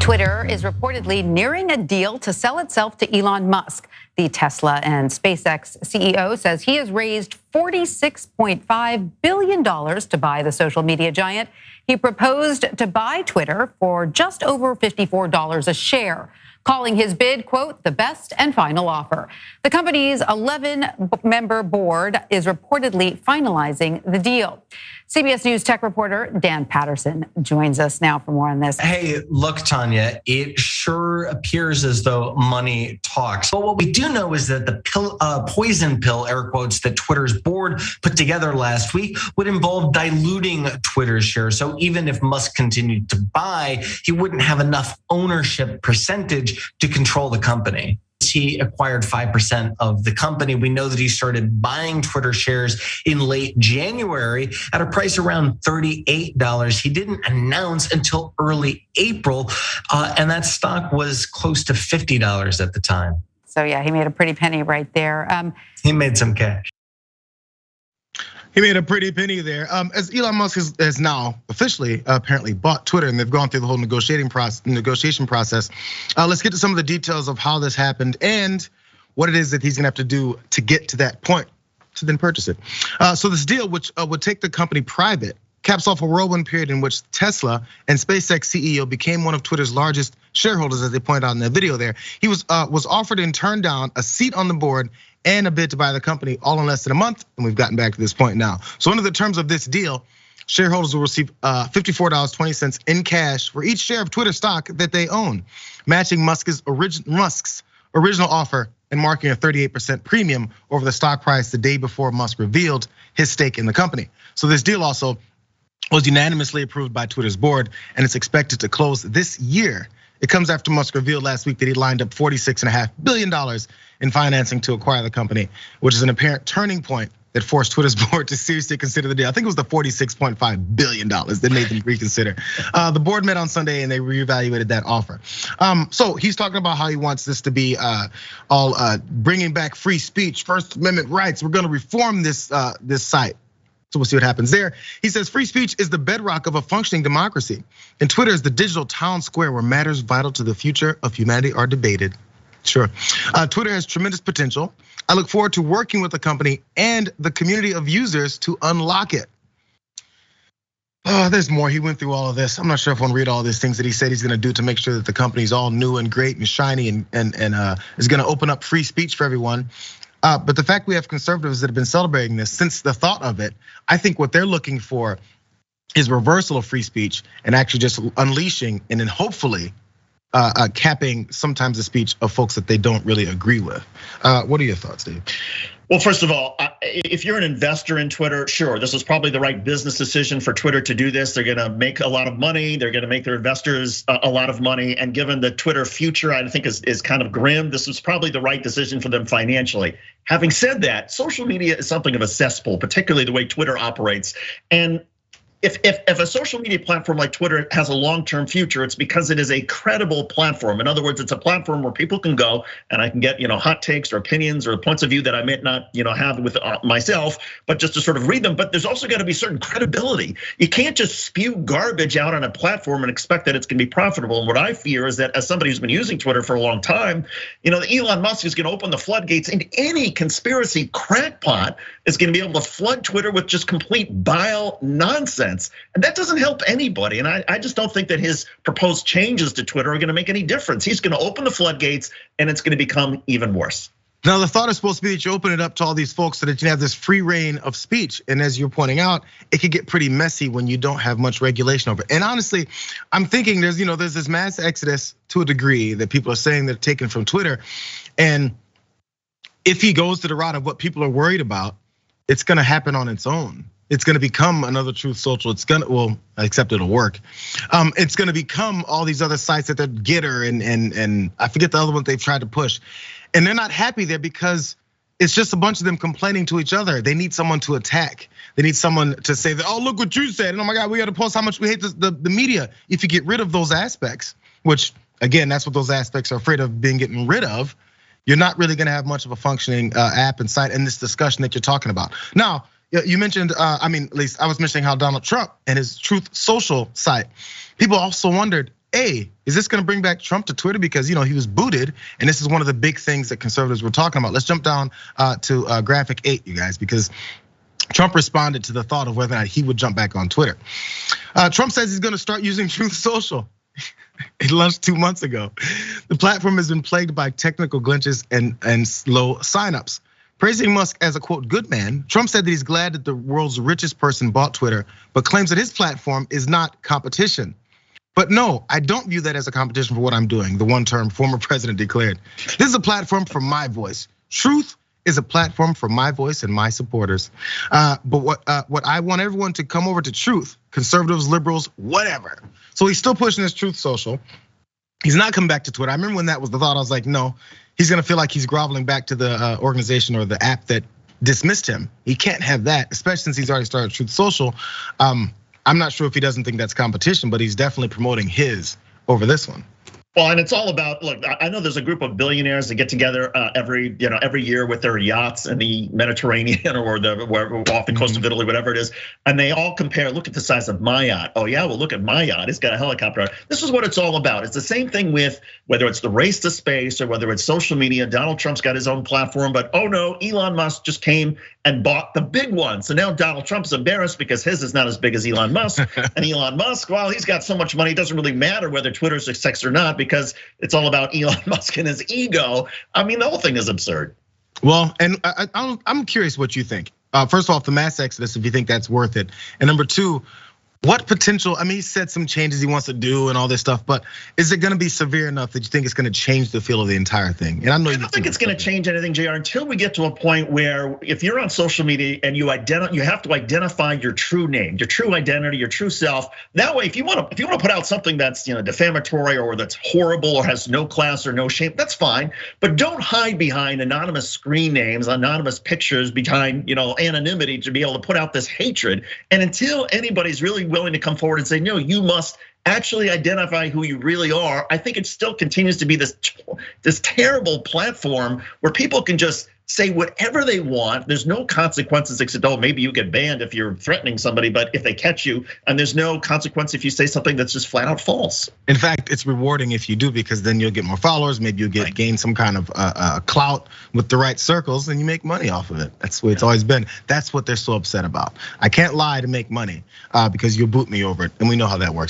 Twitter is reportedly nearing a deal to sell itself to Elon Musk. The Tesla and SpaceX CEO says he has raised $46.5 billion to buy the social media giant. He proposed to buy Twitter for just over $54 a share, calling his bid, quote, the best and final offer. The company's 11-member board is reportedly finalizing the deal. CBS News tech reporter Dan Patterson joins us now for more on this. Hey, look, Tanya, it sure appears as though money talks. But what we do know is that the poison pill, air quotes, that Twitter's board put together last week would involve diluting Twitter's share. So even if Musk continued to buy, he wouldn't have enough ownership percentage to control the company. He acquired 5% of the company. We know that he started buying Twitter shares in late January at a price around $38. He didn't announce until early April, and that stock was close to $50 at the time. So yeah, he made a pretty penny right there. He made some cash. He made a pretty penny there. As Elon Musk has now officially apparently bought Twitter, and they've gone through the whole negotiation process. Let's get to some of the details of how this happened and what it is that he's gonna have to do to get to that point to then purchase it. So this deal, which would take the company private, caps off a whirlwind period in which Tesla and SpaceX CEO became one of Twitter's largest shareholders, as they pointed out in the video there. He was offered and turned down a seat on the board and a bid to buy the company all in less than a month, and we've gotten back to this point now. So under the terms of this deal, shareholders will receive $54.20 in cash for each share of Twitter stock that they own, matching Musk's original offer and marking a 38% premium over the stock price the day before Musk revealed his stake in the company. So this deal also was unanimously approved by Twitter's board, and it's expected to close this year. It comes after Musk revealed last week that he lined up $46.5 billion in financing to acquire the company, which is an apparent turning point that forced Twitter's board to seriously consider the deal. I think it was the $46.5 billion that made them reconsider. The board met on Sunday and they reevaluated that offer. So he's talking about how he wants this to be all bringing back free speech, First Amendment rights. We're gonna reform this site. So we'll see what happens there. He says free speech is the bedrock of a functioning democracy, and Twitter is the digital town square where matters vital to the future of humanity are debated. Sure, Twitter has tremendous potential. I look forward to working with the company and the community of users to unlock it. There's more. He went through all of this. I'm not sure if I want to read all these things that he said he's going to do to make sure that the company's all new and great and shiny and is going to open up free speech for everyone. But the fact we have conservatives that have been celebrating this since the thought of it, I think what they're looking for is reversal of free speech and actually just unleashing and then hopefully capping sometimes the speech of folks that they don't really agree with. What are your thoughts, Dave? Well, first of all, if you're an investor in Twitter, sure, this is probably the right business decision for Twitter to do this. They're gonna make a lot of money. They're gonna make their investors a lot of money. And given the Twitter future, I think is kind of grim, this was probably the right decision for them financially. Having said that, social media is something of a cesspool, particularly the way Twitter operates. And if a social media platform like Twitter has a long-term future, it's because it is a credible platform. In other words, it's a platform where people can go and I can get hot takes or opinions or points of view that I may not have with myself, but just to sort of read them. But there's also got to be certain credibility. You can't just spew garbage out on a platform and expect that it's going to be profitable. And what I fear is that as somebody who's been using Twitter for a long time, Elon Musk is going to open the floodgates, and any conspiracy crackpot is going to be able to flood Twitter with just complete bile nonsense. And that doesn't help anybody. And I just don't think that his proposed changes to Twitter are gonna make any difference. He's gonna open the floodgates and it's gonna become even worse. Now, the thought is supposed to be that you open it up to all these folks so that you have this free reign of speech. And as you're pointing out, it can get pretty messy when you don't have much regulation over it. And honestly, I'm thinking there's this mass exodus to a degree that people are saying they're taken from Twitter. And if he goes to the route of what people are worried about, it's gonna happen on its own. It's gonna become another Truth Social. It's gonna, well, except it'll work. It's gonna become all these other sites that they're Getter and I forget the other one they've tried to push. And they're not happy there because it's just a bunch of them complaining to each other. They need someone to attack. They need someone to say that, oh, look what you said. And oh my God, we gotta post how much we hate the media. If you get rid of those aspects, which again, that's what those aspects are afraid of getting rid of, you're not really gonna have much of a functioning app and site in this discussion that you're talking about. Now, you mentioned, at least I was mentioning how Donald Trump and his Truth Social site, people also wondered, A, is this gonna bring back Trump to Twitter? Because he was booted, and this is one of the big things that conservatives were talking about. Let's jump down to graphic 8, you guys, because Trump responded to the thought of whether or not he would jump back on Twitter. Trump says he's gonna start using Truth Social. It launched 2 months ago. The platform has been plagued by technical glitches and slow signups. Praising Musk as a quote good man, Trump said that he's glad that the world's richest person bought Twitter, but claims that his platform is not competition. But no, I don't view that as a competition for what I'm doing, the one-term former president declared. This is a platform for my voice. Truth is a platform for my voice and my supporters. But what I want everyone to come over to Truth, conservatives, liberals, whatever. So he's still pushing his Truth Social. He's not coming back to Twitter. I remember when that was the thought, I was like, no, he's gonna feel like he's groveling back to the organization or the app that dismissed him. He can't have that, especially since he's already started Truth Social. I'm not sure if he doesn't think that's competition, but he's definitely promoting his over this one. Well, and it's all about, look, I know there's a group of billionaires that get together every year with their yachts in the Mediterranean or off the coast of Italy, whatever it is. And they all compare, look at the size of my yacht. Oh yeah, well look at my yacht, it's got a helicopter. This is what it's all about. It's the same thing with whether it's the race to space or whether it's social media. Donald Trump's got his own platform, but oh no, Elon Musk just came and bought the big one. So now Donald Trump's embarrassed because his is not as big as Elon Musk. And Elon Musk, well, he's got so much money, it doesn't really matter whether Twitter's success or not, because it's all about Elon Musk and his ego. I mean, the whole thing is absurd. Well, and I'm curious what you think. First off, the mass exodus, if you think that's worth it. And number two, what potential, I mean, he said some changes he wants to do and all this stuff, but is it gonna be severe enough that you think it's gonna change the feel of the entire thing? And I don't think it's gonna change anything, JR, until we get to a point where if you're on social media and you have to identify your true name, your true identity, your true self. That way, if you wanna put out something that's defamatory or that's horrible or has no class or no shame, that's fine. But don't hide behind anonymous screen names, anonymous pictures, behind anonymity to be able to put out this hatred. And until anybody's really willing to come forward and say, no, you must actually identify who you really are, I think it still continues to be this terrible platform where people can just say whatever they want. There's no consequences except, oh, maybe you get banned if you're threatening somebody, but if they catch you, and there's no consequence if you say something that's just flat out false. In fact, it's rewarding if you do, because then you'll get more followers, maybe you'll gain some kind of clout with the right circles, and you make money off of it. That's the way it's always been. That's what they're so upset about. I can't lie to make money because you'll boot me over it, and we know how that works.